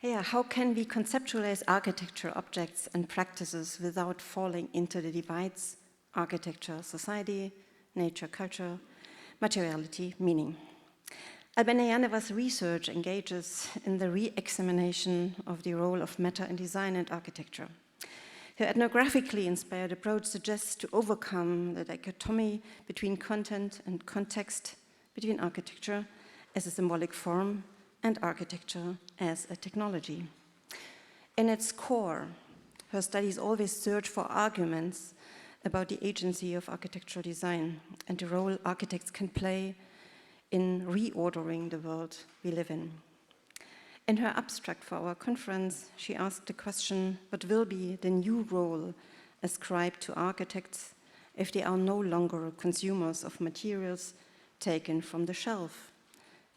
Yeah, how can we conceptualize architecture, objects, and practices without falling into the divides: architecture, society, nature, culture, materiality, meaning? Albena Janova's research engages in the re-examination of the role of matter in design and architecture. Her ethnographically inspired approach suggests to overcome the dichotomy between content and context, between architecture as a symbolic form and architecture as a technology. In its core, her studies always search for arguments about the agency of architectural design and the role architects can play in reordering the world we live in. In her abstract for our conference, she asked the question, what will be the new role ascribed to architects if they are no longer consumers of materials taken from the shelf,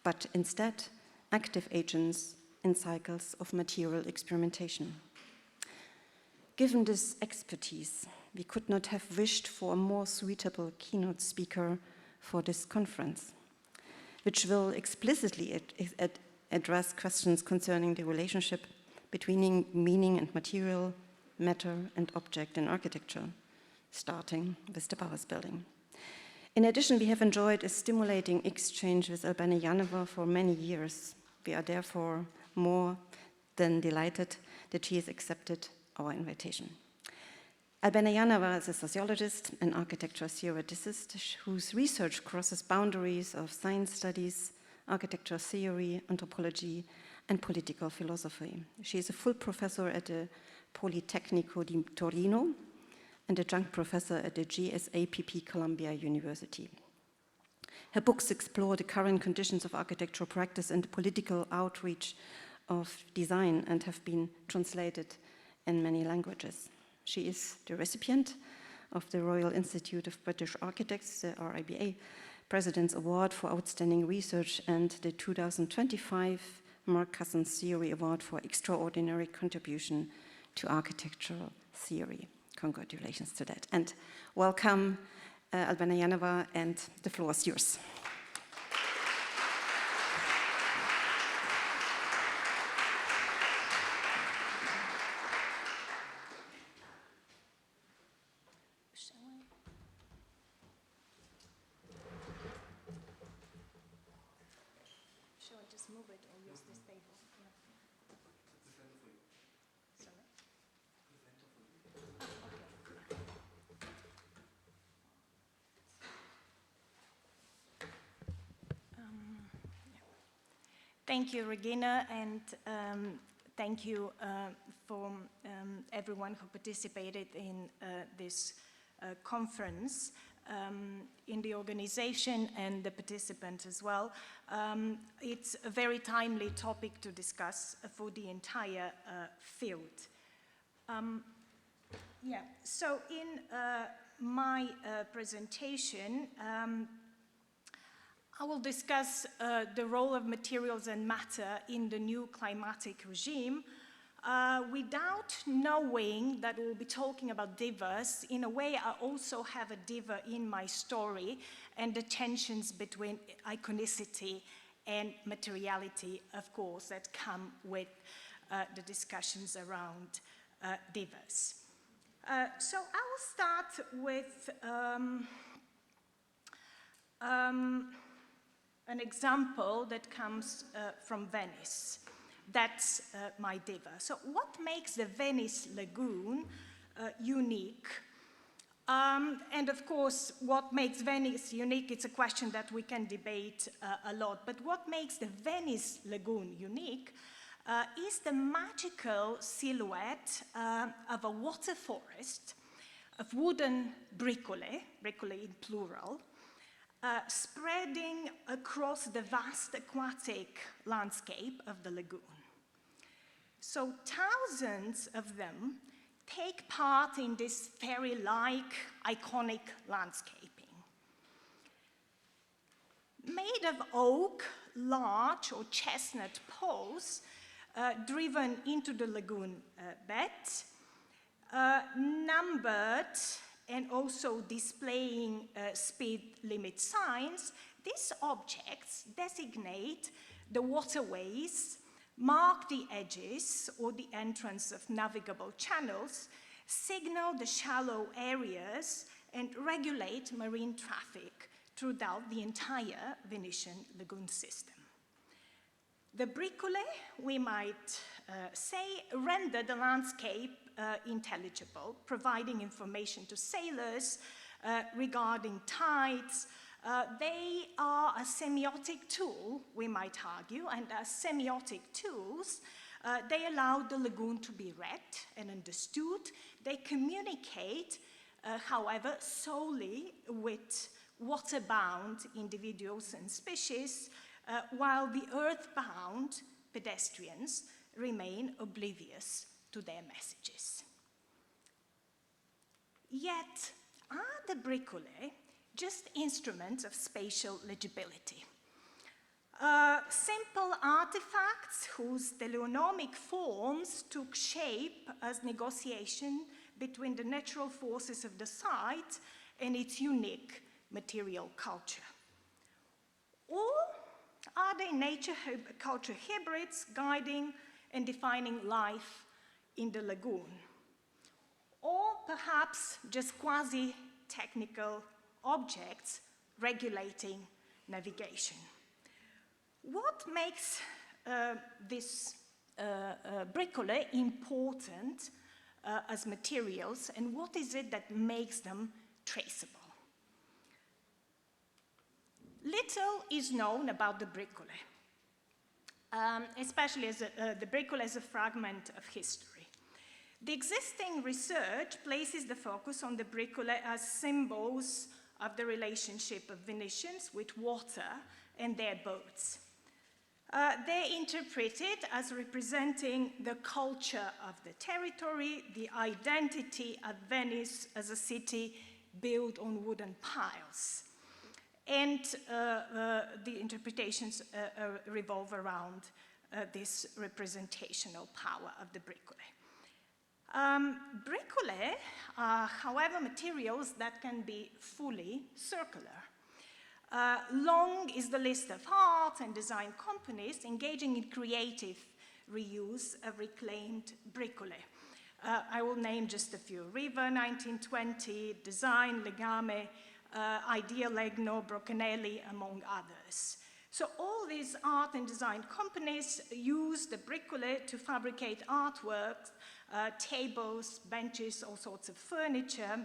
but instead active agents in cycles of material experimentation? Given this expertise, we could not have wished for a more suitable keynote speaker for this conference, which will explicitly address questions concerning the relationship between meaning and material, matter and object in architecture, starting with the Bauhaus building. In addition, we have enjoyed a stimulating exchange with Albena Janova for many years. We are therefore more than delighted that she has accepted our invitation. Albena Janova is a sociologist and architecture theoreticist whose research crosses boundaries of science studies, architecture theory, anthropology, and political philosophy. She is a full professor at the Politecnico di Torino and adjunct professor at the GSAPP Columbia University. Her books explore the current conditions of architectural practice and the political outreach of design and have been translated in many languages. She is the recipient of the Royal Institute of British Architects, the RIBA, President's Award for Outstanding Research and the 2025 Mark Cousins Theory Award for Extraordinary Contribution to Architectural Theory. Congratulations to that. And welcome, Albena Janova, and the floor is yours. Move it or use this table. Yeah. Sorry? Oh, okay. Yeah. Thank you, Regina, and thank you for everyone who participated in this conference. In the organization and the participants as well. It's a very timely topic to discuss for the entire field. So in my presentation, I will discuss the role of materials and matter in the new climatic regime. Without knowing that we'll be talking about divas, in a way I also have a diva in my story and the tensions between iconicity and materiality, of course, that come with the discussions around divas. So I will start with an example that comes from Venice. That's my diva. So what makes the Venice Lagoon unique? And of course, what makes Venice unique, it's a question that we can debate a lot. But what makes the Venice Lagoon unique is the magical silhouette of a water forest of wooden bricole in plural, spreading across the vast aquatic landscape of the lagoon. So thousands of them take part in this fairy-like iconic landscaping. Made of oak, larch or chestnut poles driven into the lagoon bed, numbered and also displaying speed limit signs, these objects designate the waterways mark the edges or the entrance of navigable channels, signal the shallow areas, and regulate marine traffic throughout the entire Venetian lagoon system. The bricole, we might say, render the landscape intelligible, providing information to sailors regarding tides. They are a semiotic tool, we might argue, and as semiotic tools, they allow the lagoon to be read and understood. They communicate, however, solely with water-bound individuals and species, while the earth-bound pedestrians remain oblivious to their messages. Yet, are the bricole just instruments of spatial legibility? Simple artifacts whose teleonomic forms took shape as negotiation between the natural forces of the site and its unique material culture? Or are they nature-culture hybrids guiding and defining life in the lagoon? Or perhaps just quasi-technical objects regulating navigation? What makes this bricole important as materials, and what is it that makes them traceable? Little is known about the bricole, especially as the bricole as a fragment of history. The existing research places the focus on the bricole as symbols of the relationship of Venetians with water and their boats. They interpret it as representing the culture of the territory, the identity of Venice as a city built on wooden piles. And the interpretations revolve around this representational power of the bricole. Bricole are, however, materials that can be fully circular. Long is the list of art and design companies engaging in creative reuse of reclaimed bricole. I will name just a few: Riva 1920, Design, Legame, Idea Legno, Brocanelli, among others. So all these art and design companies use the bricole to fabricate artworks, tables, benches, all sorts of furniture,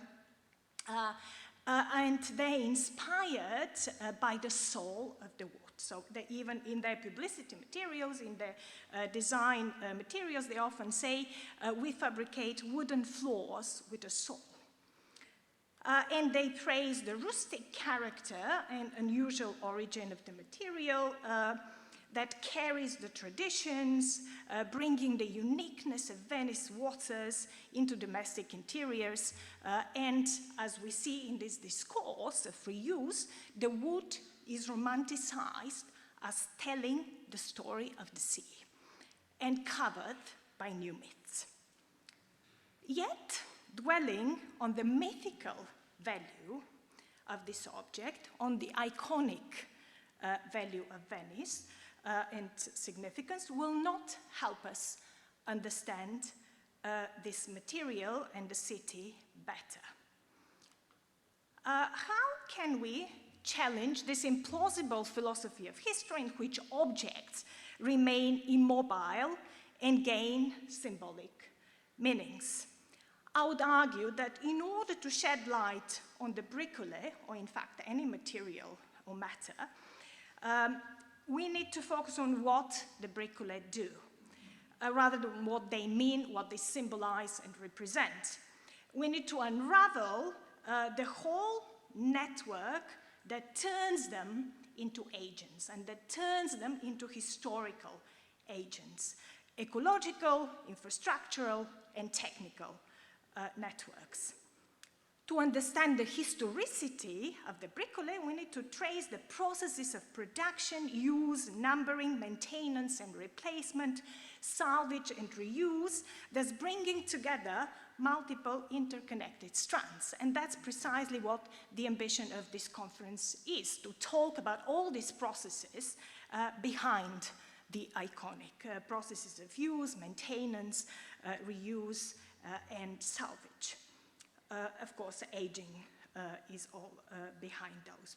and they're inspired by the soul of the wood. So even in their publicity materials, in their design materials, they often say, we fabricate wooden floors with a soul. And they praise the rustic character and unusual origin of the material that carries the traditions, bringing the uniqueness of Venice waters into domestic interiors. And as we see in this discourse of reuse, the wood is romanticized as telling the story of the sea and covered by new myths. Yet, dwelling on the mythical value of this object, on the iconic value of Venice and significance, will not help us understand this material and the city better. How can we challenge this implausible philosophy of history in which objects remain immobile and gain symbolic meanings? I would argue that in order to shed light on the bricole, or in fact any material or matter, we need to focus on what the bricole do, rather than what they mean, what they symbolize and represent. We need to unravel the whole network that turns them into agents and that turns them into historical agents, ecological, infrastructural, and technical networks. To understand the historicity of the bricole, we need to trace the processes of production, use, numbering, maintenance and replacement, salvage and reuse, thus bringing together multiple interconnected strands. And that's precisely what the ambition of this conference is, to talk about all these processes behind the iconic processes of use, maintenance, reuse, and salvage. Of course, aging is all behind those.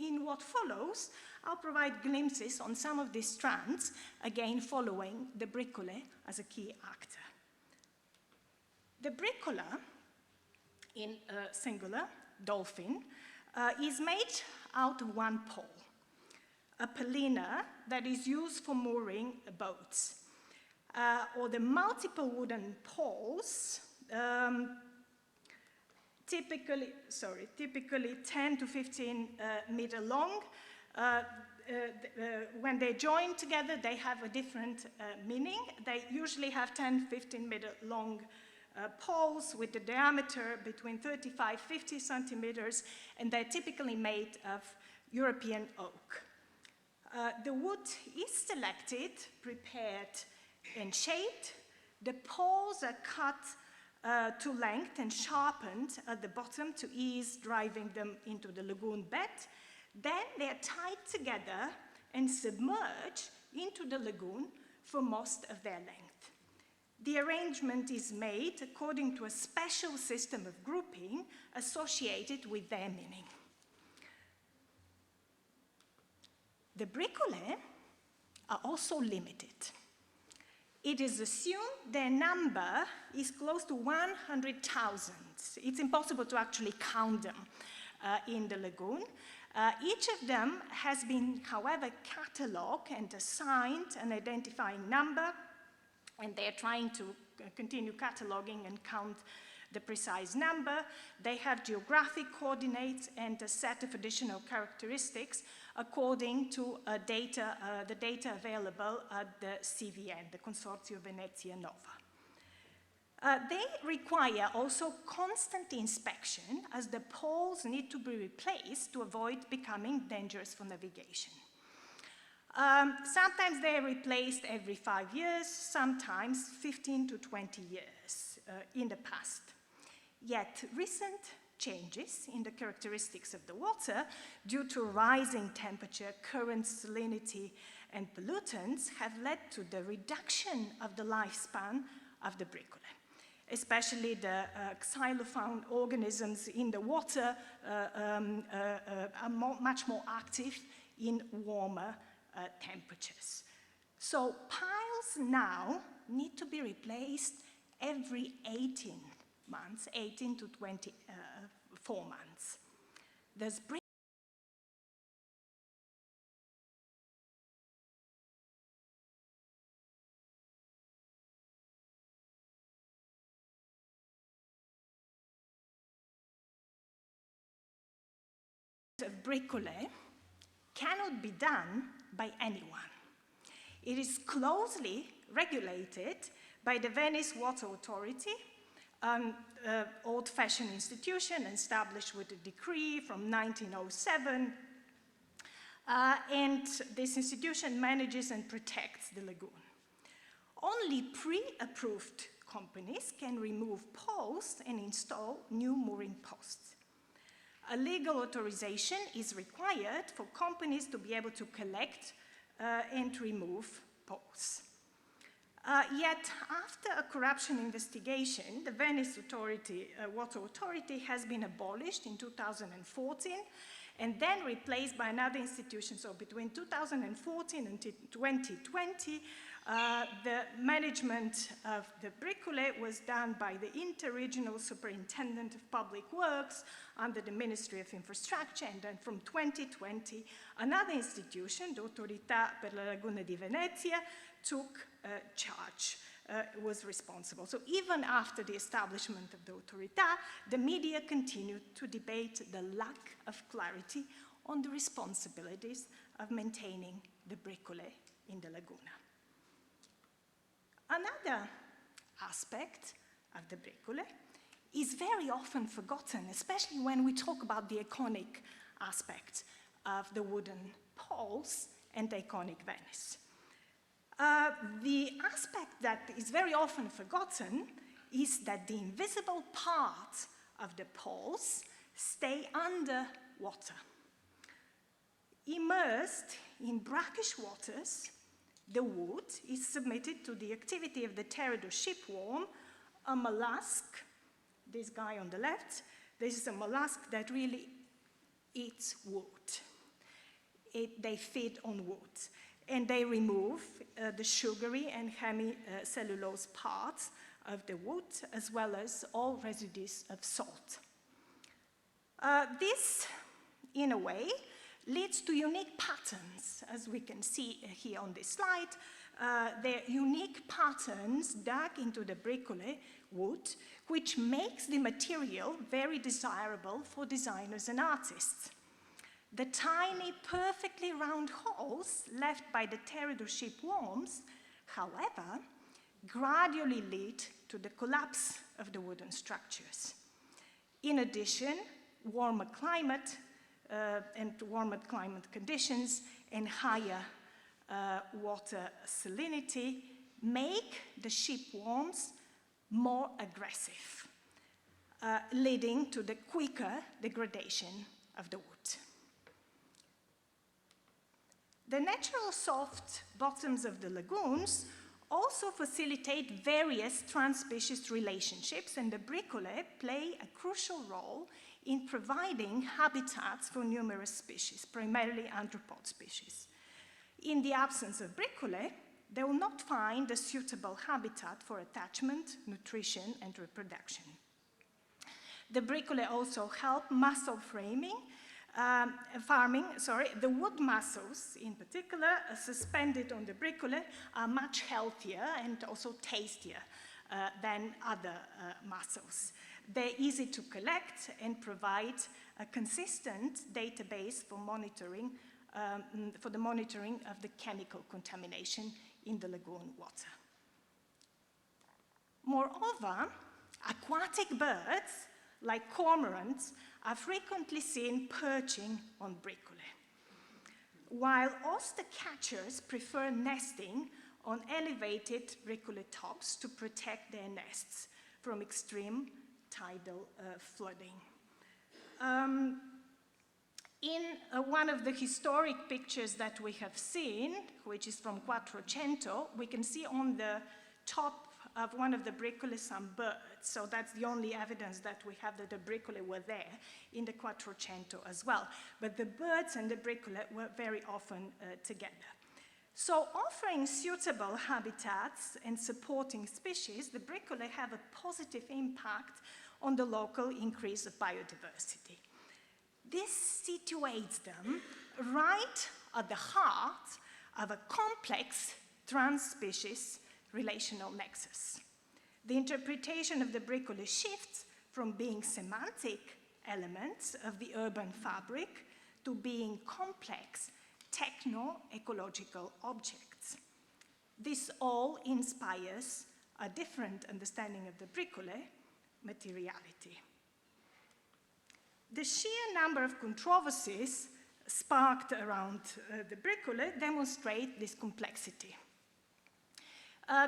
In what follows, I'll provide glimpses on some of these strands, again following the bricole as a key actor. The bricola, in singular, dolphin, is made out of one pole, a pollina that is used for mooring boats, or the multiple wooden poles, typically 10 to 15 meter long. When they join together, they have a different meaning. They usually have 10, 15 meter long poles with a diameter between 35, 50 centimeters, and they're typically made of European oak. The wood is selected, prepared, and shaped. The poles are cut to length and sharpened at the bottom to ease driving them into the lagoon bed. Then they're tied together and submerged into the lagoon for most of their length. The arrangement is made according to a special system of grouping associated with their meaning. The bricolae are also limited. It is assumed their number is close to 100,000. It's impossible to actually count them in the lagoon. Each of them has been, however, catalogued and assigned an identifying number, and they're trying to continue cataloging and count the precise number. They have geographic coordinates and a set of additional characteristics according to the data available at the CVN, the Consorzio Venezia Nova. They require also constant inspection, as the poles need to be replaced to avoid becoming dangerous for navigation. Sometimes they're replaced every 5 years, sometimes 15 to 20 years in the past. Yet recent changes in the characteristics of the water due to rising temperature, current, salinity, and pollutants have led to the reduction of the lifespan of the bricolae. Especially the xylophone organisms in the water are much more active in warmer temperatures. So piles now need to be replaced every 18 months, 18 to 24 months. There's of bricolae cannot be done by anyone. It is closely regulated by the Venice Water Authority, an old-fashioned institution established with a decree from 1907, and this institution manages and protects the lagoon. Only pre-approved companies can remove posts and install new mooring posts. A legal authorization is required for companies to be able to collect and remove poles. Yet, after a corruption investigation, the Venice Water Authority has been abolished in 2014 and then replaced by another institution. So between 2014 and 2020, the management of the bricolae was done by the Interregional Superintendent of Public Works under the Ministry of Infrastructure, and then from 2020, another institution, the Autorità per la Laguna di Venezia, took charge, was responsible. So even after the establishment of the Autorità, the media continued to debate the lack of clarity on the responsibilities of maintaining the bricolae in the laguna. Another aspect of the bricolae is very often forgotten, especially when we talk about the iconic aspect of the wooden poles and the iconic Venice. The aspect that is very often forgotten is that the invisible part of the poles stay under water. Immersed in brackish waters, The wood is submitted to the activity of the Teredo shipworm, a mollusk, this guy on the left. This is a mollusk that really eats wood. They feed on wood, and they remove the sugary and hemicellulose parts of the wood, as well as all residues of salt. This, in a way, leads to unique patterns, as we can see here on this slide. They're unique patterns dug into the bricolage wood, which makes the material very desirable for designers and artists. The tiny, perfectly round holes left by the Teredo shipworms, however, gradually lead to the collapse of the wooden structures. In addition, warmer climate conditions and higher water salinity make the shipworms more aggressive, leading to the quicker degradation of the wood. The natural soft bottoms of the lagoons also facilitate various trans-species relationships, and the bricolage play a crucial role in providing habitats for numerous species, primarily arthropod species. In the absence of bricolage, they will not find a suitable habitat for attachment, nutrition, and reproduction. The bricolage also help muscle farming. The wood muscles, in particular, suspended on the bricolage, are much healthier and also tastier than other mussels. They're easy to collect and provide a consistent database for monitoring, for the monitoring of the chemical contamination in the lagoon water. Moreover, aquatic birds, like cormorants, are frequently seen perching on bricolage, while oyster catchers prefer nesting on elevated bricolage tops to protect their nests from extreme tidal flooding. In one of the historic pictures that we have seen, which is from Quattrocento, we can see on the top of one of the bricolage some birds. So that's the only evidence that we have that the bricolage were there in the Quattrocento as well. But the birds and the bricolage were very often together. So offering suitable habitats and supporting species, the bricolage have a positive impact on the local increase of biodiversity. This situates them right at the heart of a complex trans-species relational nexus. The interpretation of the bricolage shifts from being semantic elements of the urban fabric to being complex techno-ecological objects. This all inspires a different understanding of the bricolage materiality. The sheer number of controversies sparked around the bricolage demonstrate this complexity.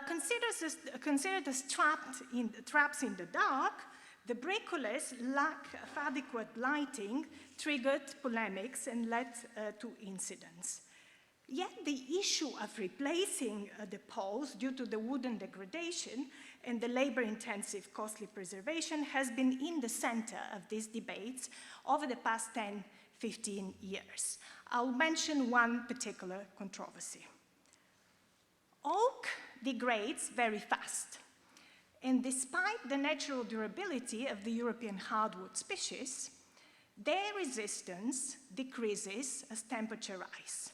Considered as traps in the dark, the bricolage's lack of adequate lighting triggered polemics and led to incidents. Yet the issue of replacing the poles due to the wooden degradation and the labor-intensive costly preservation has been in the center of these debates over the past 10-15 years. I'll mention one particular controversy. Oak degrades very fast, and despite the natural durability of the European hardwood species, their resistance decreases as temperature rises.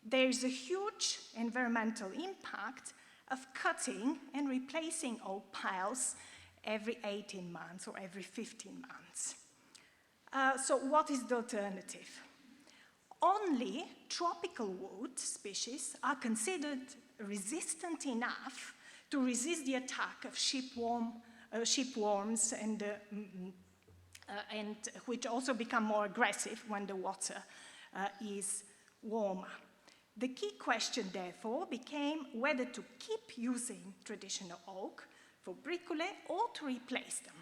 There is a huge environmental impact of cutting and replacing oak piles every 18 months or every 15 months. So what is the alternative? Only tropical wood species are considered resistant enough to resist the attack of shipworms and which also become more aggressive when the water is warmer. The key question, therefore, became whether to keep using traditional oak for bricolage or to replace them.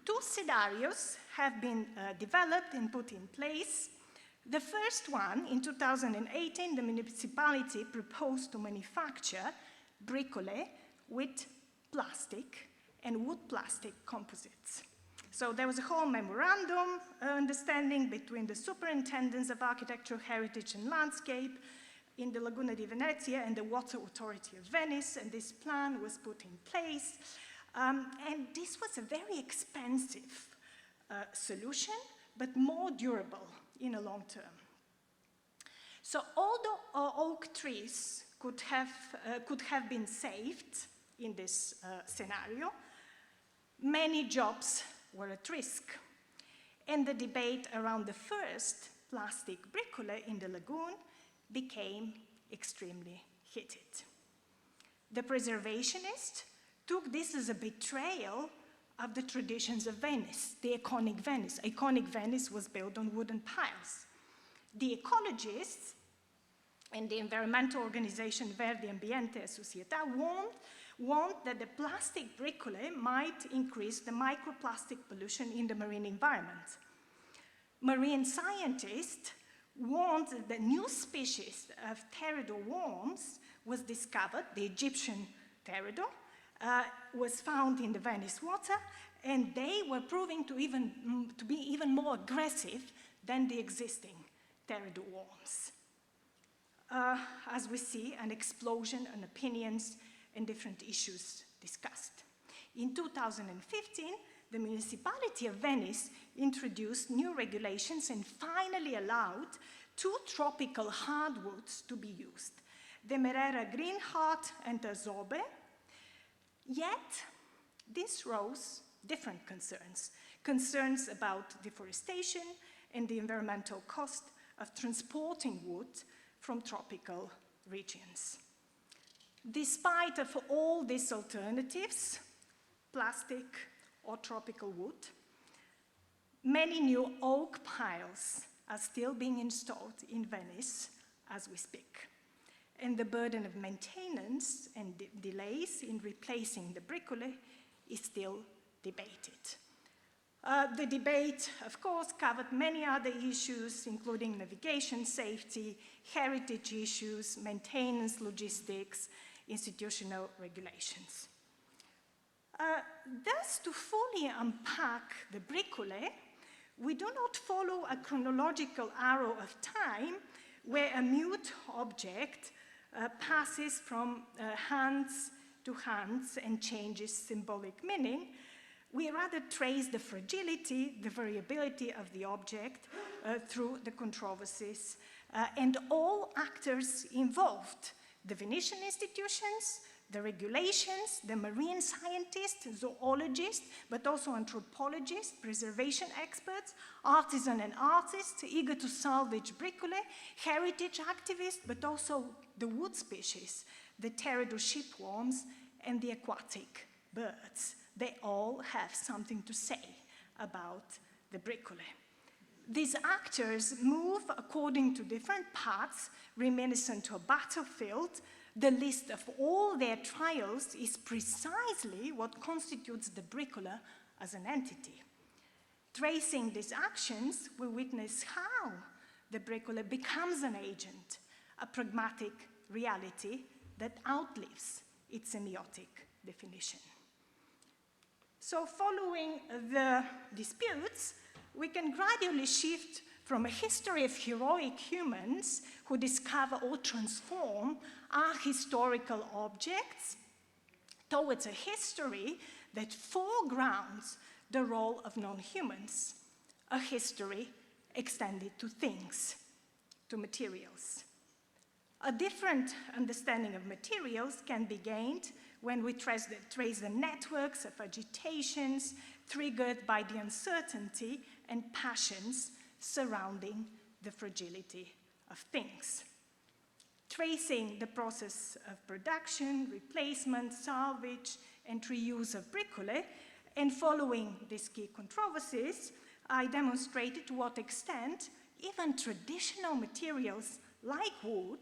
Two scenarios have been developed and put in place The first one, in 2018, the municipality proposed to manufacture bricolage with plastic and wood plastic composites. So there was a whole memorandum understanding between the superintendents of architectural heritage and landscape in the Laguna di Venezia and the Water Authority of Venice, and this plan was put in place. And this was a very expensive solution, but more durable in a long term. So although oak trees could have been saved in this scenario, many jobs were at risk. And the debate around the first plastic bricolage in the lagoon became extremely heated. The preservationists took this as a betrayal of the traditions of Venice, the iconic Venice. Iconic Venice was built on wooden piles. The ecologists and the environmental organization Verde Ambiente e Società warned that the plastic bricolage might increase the microplastic pollution in the marine environment. Marine scientists warned that the new species of pterodon worms was discovered, the Egyptian pterodon, was found in the Venice water, and they were proving to be even more aggressive than the existing pterodon worms. As we see, an explosion in opinions and different issues discussed. In 2015, the municipality of Venice introduced new regulations and finally allowed 2 tropical hardwoods to be used, the Demerara greenheart and the Zobe. Yet, this rose different concerns about deforestation and the environmental cost of transporting wood from tropical regions. Despite of all these alternatives, plastic or tropical wood, many new oak piles are still being installed in Venice as we speak. And the burden of maintenance and delays in replacing the bricolage is still debated. The debate, of course, covered many other issues, including navigation safety, heritage issues, maintenance, logistics, institutional regulations. Thus, to fully unpack the bricolage, we do not follow a chronological arrow of time where a mute object passes from hands to hands and changes symbolic meaning. We rather trace the fragility, the variability of the object through the controversies and all actors involved, the Venetian institutions, the regulations, the marine scientists, zoologists, but also anthropologists, preservation experts, artisan and artists eager to salvage bricolage, heritage activists, but also the wood species, the pterodon shipworms, and the aquatic birds. They all have something to say about the bricolage. These actors move according to different paths reminiscent to a battlefield. The list of all their trials is precisely what constitutes the bricolage as an entity. Tracing these actions, we witness how the bricolage becomes an agent, a pragmatic reality that outlives its semiotic definition. So following the disputes, we can gradually shift from a history of heroic humans who discover or transform our historical objects towards a history that foregrounds the role of non-humans, a history extended to things, to materials. A different understanding of materials can be gained when we trace the networks of agitations triggered by the uncertainty and passions surrounding the fragility of things. Tracing the process of production, replacement, salvage, and reuse of bricolage, and following these key controversies, I demonstrated to what extent even traditional materials like wood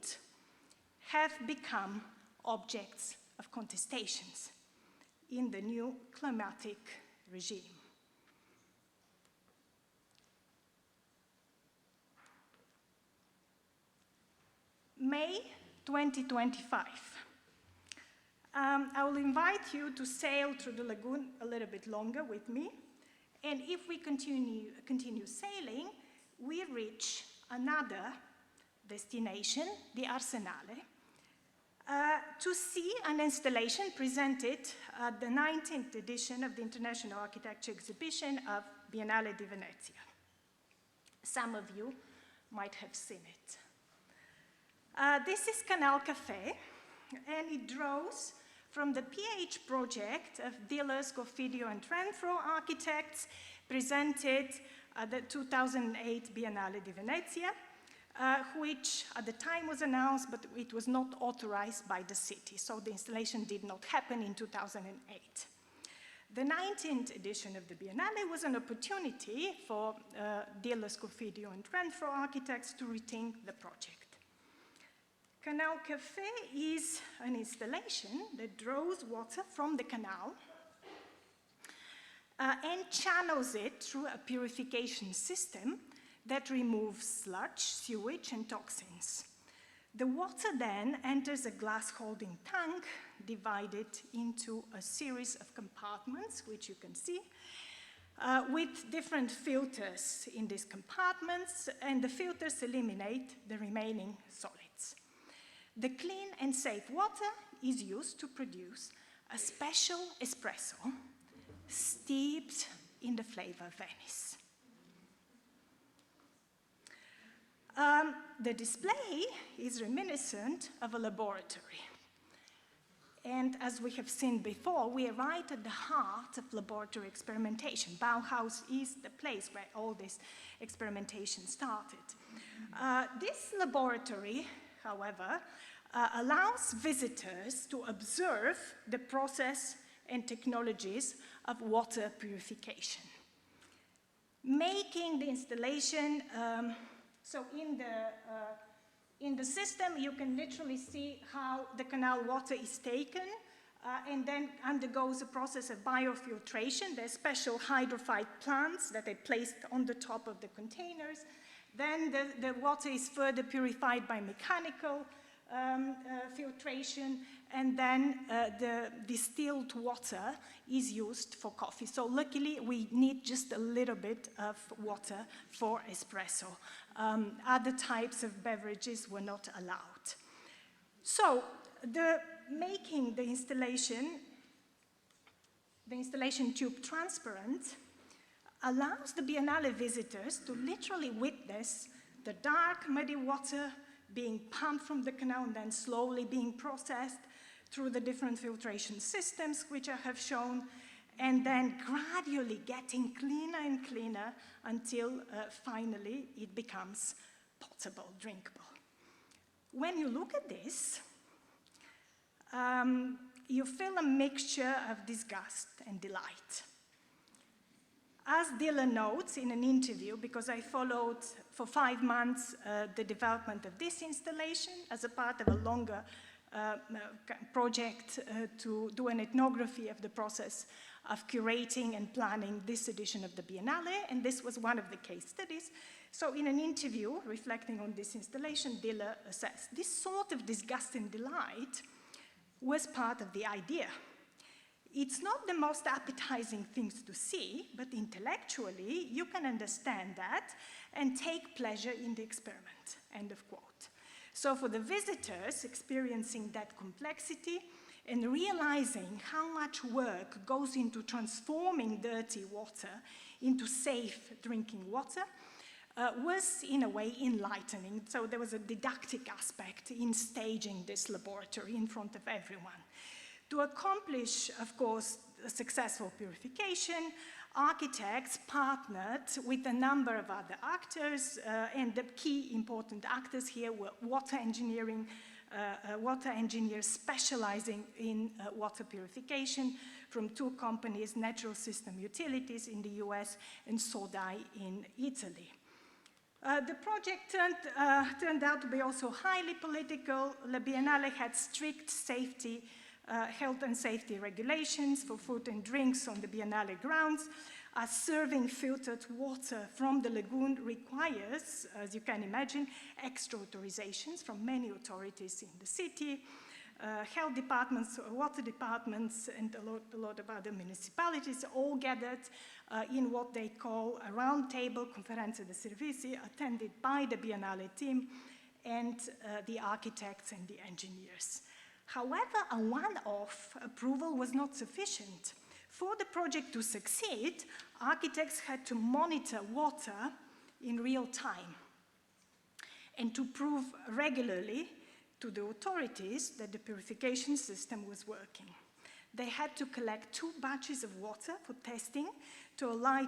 have become objects of contestations in the new climatic regime. May 2025. I will invite you to sail through the lagoon a little bit longer with me. And if we continue sailing, we reach another destination, the Arsenale, to see an installation presented at the 19th edition of the International Architecture Exhibition of Biennale di Venezia. Some of you might have seen it. This is Canal Café, and it draws from the PH project of Diller, Scofidio, and Renfro architects presented at the 2008 Biennale di Venezia, which at the time was announced, but it was not authorized by the city, so the installation did not happen in 2008. The 19th edition of the Biennale was an opportunity for Diller, Scofidio, and Renfro architects to rethink the project. Canal Café is an installation that draws water from the canal and channels it through a purification system that removes sludge, sewage, and toxins. The water then enters a glass-holding tank divided into a series of compartments, which you can see, with different filters in these compartments, and the filters eliminate the remaining solids. The clean and safe water is used to produce a special espresso steeped in the flavor of Venice. The display is reminiscent of a laboratory. And as we have seen before, we are right at the heart of laboratory experimentation. Bauhaus is the place where all this experimentation started. This laboratory, however, allows visitors to observe the process and technologies of water purification, making the installation, so in the system you can literally see how the canal water is taken and then undergoes a process of biofiltration. There's special hydrophyte plants that are placed on the top of the containers. Then the water is further purified by mechanical filtration, and then the distilled water is used for coffee. So luckily, we need just a little bit of water for espresso. Other types of beverages were not allowed. So making the installation tube transparent allows the Biennale visitors to literally witness the dark, muddy water being pumped from the canal and then slowly being processed through the different filtration systems, which I have shown, and then gradually getting cleaner and cleaner until finally it becomes potable, drinkable. When you look at this, you feel a mixture of disgust and delight. As Diller notes in an interview, because I followed for 5 months the development of this installation as a part of a longer project to do an ethnography of the process of curating and planning this edition of the Biennale, and this was one of the case studies. So in an interview reflecting on this installation, Diller says, this sort of disgust and delight was part of the idea. It's not the most appetizing things to see, but intellectually, you can understand that and take pleasure in the experiment, end of quote. So for the visitors experiencing that complexity and realizing how much work goes into transforming dirty water into safe drinking water, was in a way enlightening. So there was a didactic aspect in staging this laboratory in front of everyone. To accomplish, of course, a successful purification, architects partnered with a number of other actors, and the key important actors here were water engineers specializing in water purification from 2 companies, Natural System Utilities in the US and Sodai in Italy. The project turned out to be also highly political. La Biennale had strict safety health and safety regulations for food and drinks on the Biennale grounds. as serving filtered water from the lagoon requires, as you can imagine, extra authorizations from many authorities in the city, health departments, water departments, and a lot of other municipalities all gathered in what they call a roundtable Conferenza de Servizi, attended by the Biennale team and the architects and the engineers. However, a one-off approval was not sufficient. For the project to succeed, architects had to monitor water in real time and to prove regularly to the authorities that the purification system was working. They had to collect 2 batches of water for testing to allow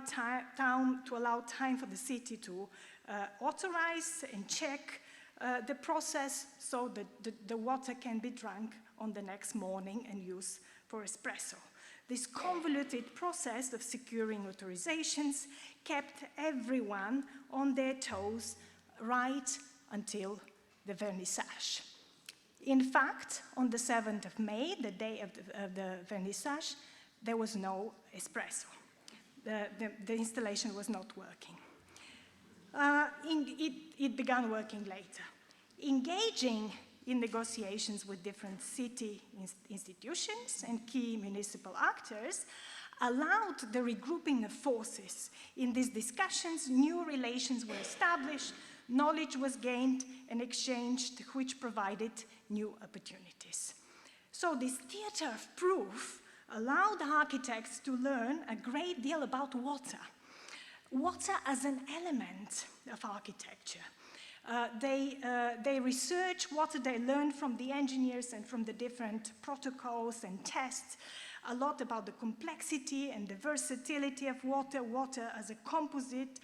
time for the city to authorize and check the process so that the water can be drunk on the next morning and used for espresso. This convoluted process of securing authorizations kept everyone on their toes right until the vernissage. In fact, on the 7th of May, the day of the vernissage, there was no espresso. The installation was not working. It began working later. Engaging in negotiations with different city institutions and key municipal actors allowed the regrouping of forces. In these discussions, new relations were established, knowledge was gained and exchanged, which provided new opportunities. So this theater of proof allowed architects to learn a great deal about water. Water as an element of architecture. They research water, they learn from the engineers and from the different protocols and tests a lot about the complexity and the versatility of water, water as a composite.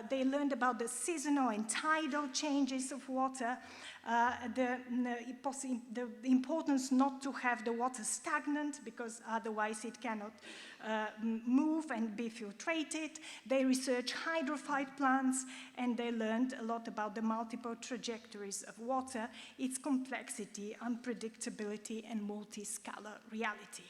They learned about the seasonal and tidal changes of water, the importance not to have the water stagnant because otherwise it cannot move and be filtrated. They researched hydrophyte plants and they learned a lot about the multiple trajectories of water, its complexity, unpredictability, and multi-scalar reality.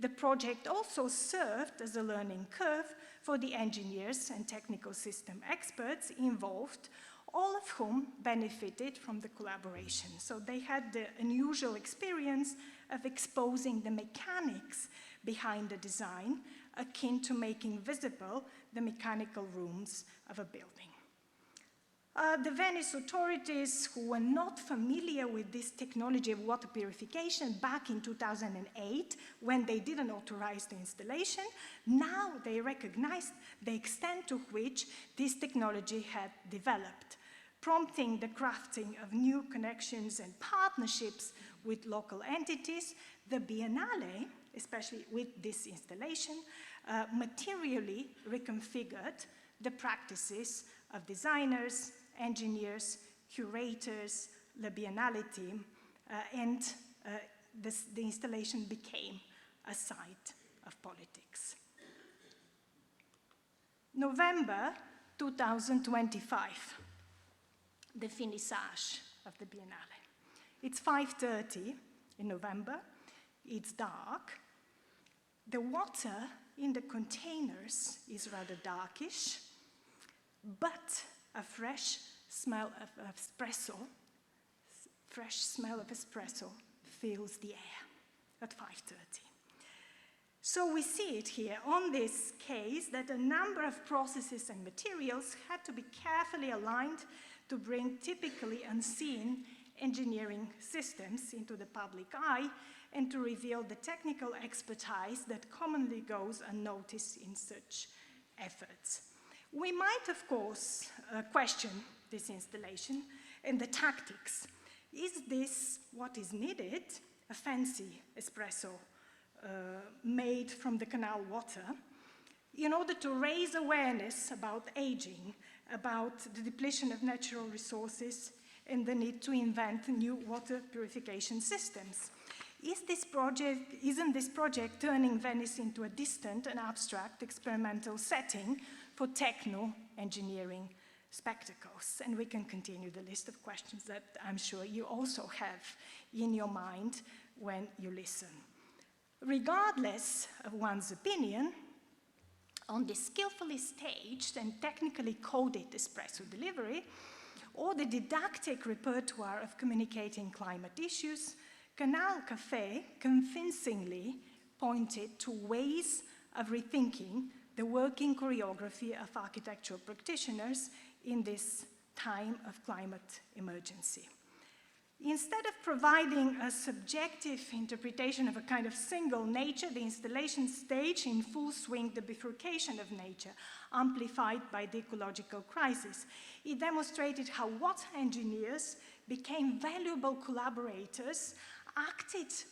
The project also served as a learning curve for the engineers and technical system experts involved, all of whom benefited from the collaboration. So they had the unusual experience of exposing the mechanics behind the design, akin to making visible the mechanical rooms of a building. The Venice authorities, who were not familiar with this technology of water purification back in 2008, when they didn't authorize the installation, now they recognized the extent to which this technology had developed, prompting the crafting of new connections and partnerships with local entities. The Biennale, especially with this installation, materially reconfigured the practices of designers, engineers, curators, the Biennale team, and the installation became a site of politics. November 2025, the finissage of the Biennale. It's 5:30 in November, it's dark. The water in the containers is rather darkish, but a fresh smell of espresso fills the air at 5:30. So we see it here on this case that a number of processes and materials had to be carefully aligned to bring typically unseen engineering systems into the public eye and to reveal the technical expertise that commonly goes unnoticed in such efforts. We might, of course, question this installation and the tactics. Is this what is needed? A fancy espresso made from the canal water, in order to raise awareness about aging, about the depletion of natural resources, and the need to invent new water purification systems. Isn't this project turning Venice into a distant and abstract experimental setting for techno-engineering spectacles? And we can continue the list of questions that I'm sure you also have in your mind when you listen. Regardless of one's opinion, On this skillfully staged and technically coded espresso delivery, or the didactic repertoire of communicating climate issues, Canal Café convincingly pointed to ways of rethinking the working choreography of architectural practitioners in this time of climate emergency. Instead of providing a subjective interpretation of a kind of single nature, the installation staged in full swing the bifurcation of nature, amplified by the ecological crisis. It demonstrated how water engineers became valuable collaborators,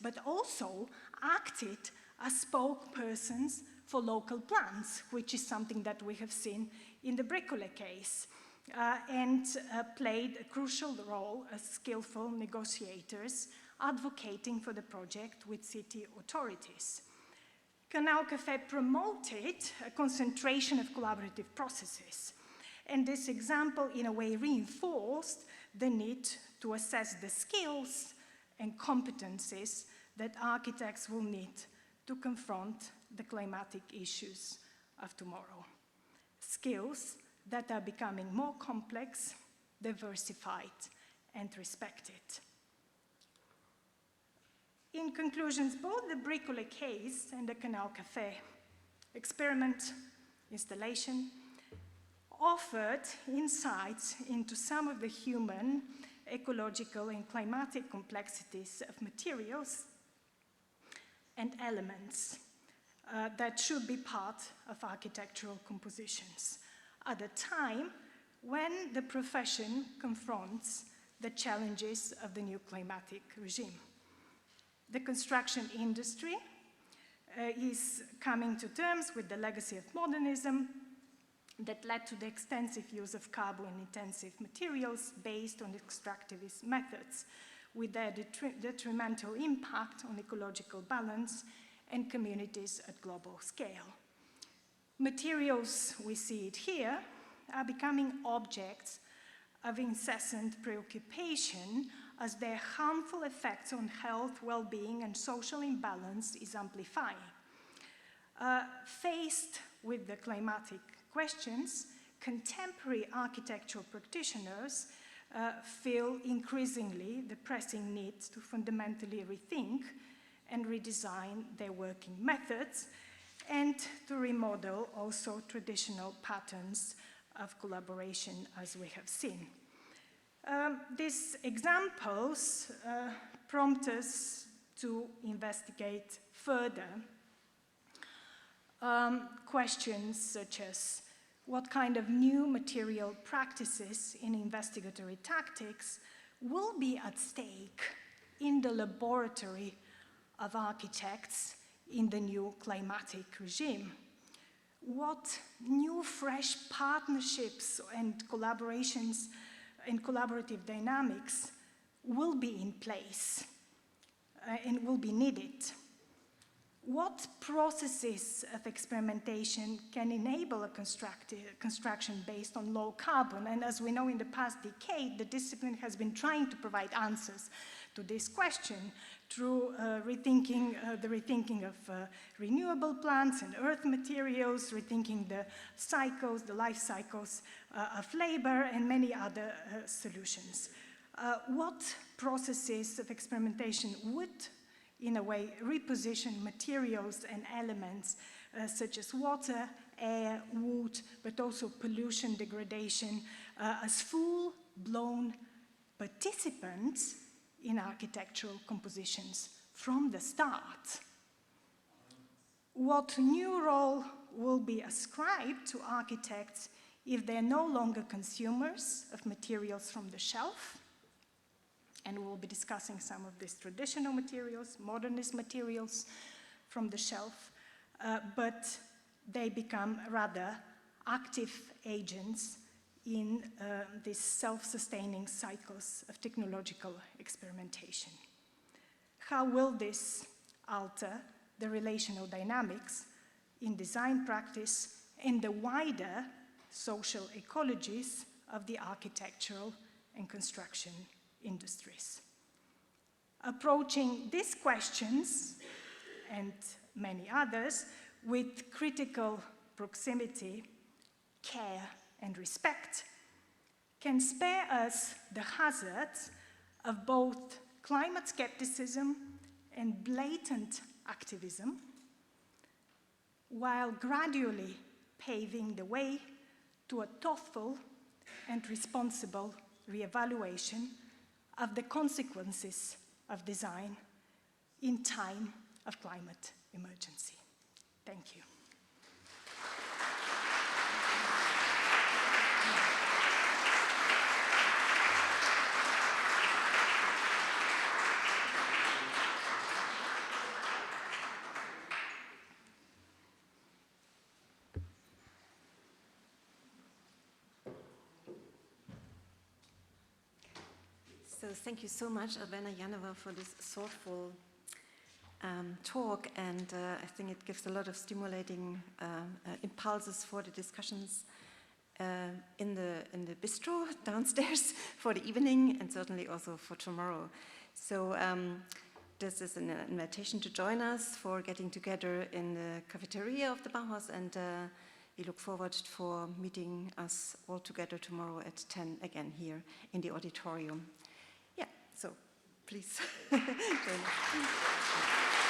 but also acted as spokespersons for local plans, which is something that we have seen in the Bricole case. And played a crucial role as skillful negotiators advocating for the project with city authorities. Canal Café promoted a concentration of collaborative processes, and this example in a way reinforced the need to assess the skills and competencies that architects will need to confront the climatic issues of tomorrow. Skills that are becoming more complex, diversified, and respected. In conclusions, both the Bricole case and the Canal Café experiment installation offered insights into some of the human, ecological, and climatic complexities of materials and elements that should be part of architectural compositions at a time when the profession confronts the challenges of the new climatic regime. The construction industry is coming to terms with the legacy of modernism that led to the extensive use of carbon-intensive materials based on extractivist methods, with their detrimental impact on ecological balance and communities at global scale. Materials, we see it here, are becoming objects of incessant preoccupation as their harmful effects on health, well-being, and social imbalance is amplifying. Faced with the climatic questions, contemporary architectural practitioners feel increasingly the pressing need to fundamentally rethink and redesign their working methods, and to remodel also traditional patterns of collaboration as we have seen. These examples prompt us to investigate further questions such as what kind of new material practices in investigatory tactics will be at stake in the laboratory of architects in the new climatic regime. What new fresh partnerships and collaborations and collaborative dynamics will be in place and will be needed? What processes of experimentation can enable a construction based on low carbon? And as we know, in the past decade, the discipline has been trying to provide answers to this question through the rethinking of renewable plants and earth materials, rethinking the cycles, the life cycles of labor, and many other solutions. What processes of experimentation would, in a way, reposition materials and elements such as water, air, wood, but also pollution, degradation, as full-blown participants in architectural compositions from the start? What new role will be ascribed to architects if they're no longer consumers of materials from the shelf? And we'll be discussing some of these traditional materials, modernist materials from the shelf, but they become rather active agents in these self-sustaining cycles of technological experimentation. How will this alter the relational dynamics in design practice and the wider social ecologies of the architectural and construction industries? Approaching these questions and many others with critical proximity, care, and respect can spare us the hazards of both climate skepticism and blatant activism, while gradually paving the way to a thoughtful and responsible re-evaluation of the consequences of design in time of climate emergency. Thank you. So thank you so much, Alberna Janova, for this thoughtful talk, and I think it gives a lot of stimulating impulses for the discussions in the bistro downstairs for the evening, and certainly also for tomorrow. So this is an invitation to join us for getting together in the cafeteria of the Bauhaus, and we look forward for meeting us all together tomorrow at 10 again here in the auditorium. Yeah, so please join us.